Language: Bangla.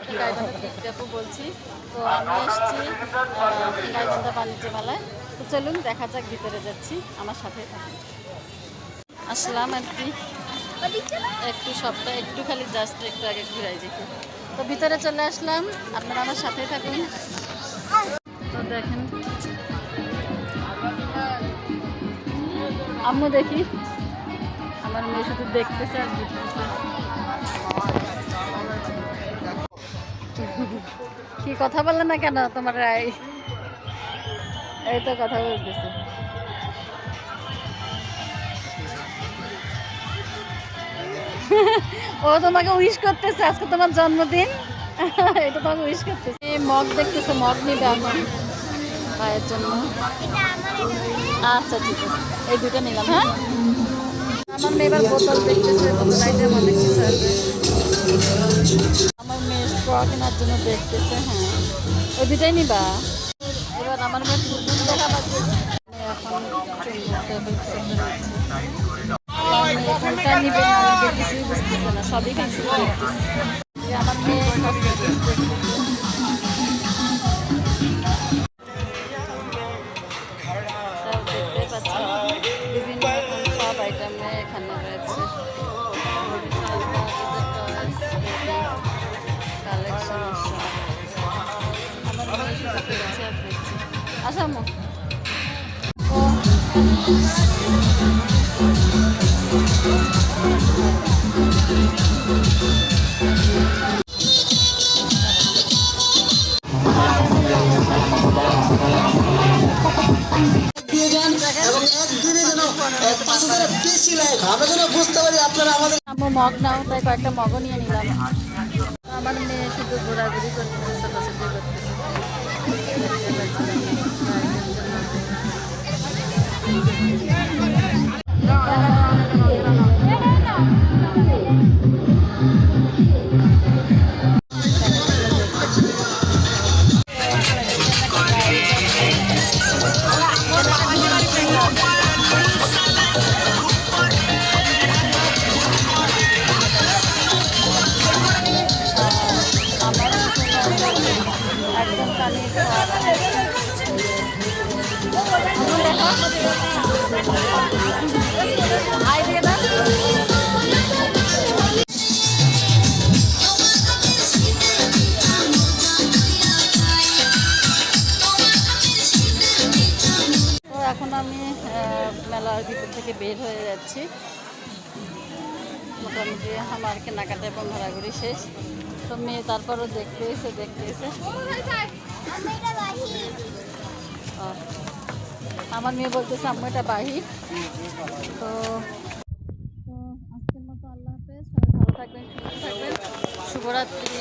গাইবান্ধা বলছি। তো আমি এসেছি গাইবান্ধা বাণিজ্য মেলায়। তো চলুন দেখা যাক, ভিতরে যাচ্ছি, আমার সাথে থাকুন। আসলাম আর কি, একটু সবটা একটু খালি জাস্ট একটু আগে ঘুরাই দেখি। তো ভিতরে চলে আসলাম, আপনারা আমার সাথেই থাকুন। তো দেখেন, আম্মু দেখি, আমার মেয়ে শুধু দেখতেছে আর ঘুরতেছে। কি কথা বললে না কেন তোমার রায়? এই তো কথা বলতেছে। ও তোমাকে উইশ করতেছে, আজকে তোমার জন্মদিন। এটা তোমাকে উইশ করতেছে। মগ দেখতেছে, মগ নিবে এখন ভাইয়ের জন্য। আচ্ছা ঠিক আছে, এই দুটো নিলাম। হ্যাঁ, আমার মেয়ে এবার বোতল দেখতেছে, বোতল আইটেম অনেক কিছু আছে। আমার মেয়ে স্ট্র কেনার জন্য দেখতেছে। হ্যাঁ, ওই দুটাই নিবা। এবার আমার মেয়ে ফুটবল দেখা পাচ্ছে এখন, কোনটা নিবে না নিবে কিছুই বুঝতেছে না, সবই খাইছে। আমার মেয়ে দেখতে পাচ্ছি বিভিন্ন রকম সব আইটেম এখানে রয়েছে। কালেকশন আমার মেয়ে শুধু দেখছে আর দেখছে। আসামো মগ নাও, তাই কয়েকটা মগও নিয়ে নিলাম। আমার মেয়ে শুধু ঘোরাঘুরি করতেছে, ছোটাছুটি করতেছে। একদম কানে আই দিয়ে না। তো এখন আমি মেলার ভিতর থেকে বের হয়ে যাচ্ছি। মোটামুটি আমার কেনাকাটা এবং ঘোরাঘুরি শেষ। তো মেয়ে তারপরও দেখতে এসে আমার মেয়ে বলতেছে আম্মু এটা বাহির। তো আজকের মতো আল্লাহ হাফেজ, সবাই ভালো থাকবেন, সুস্থ থাকবেন, শুভরাত্রি।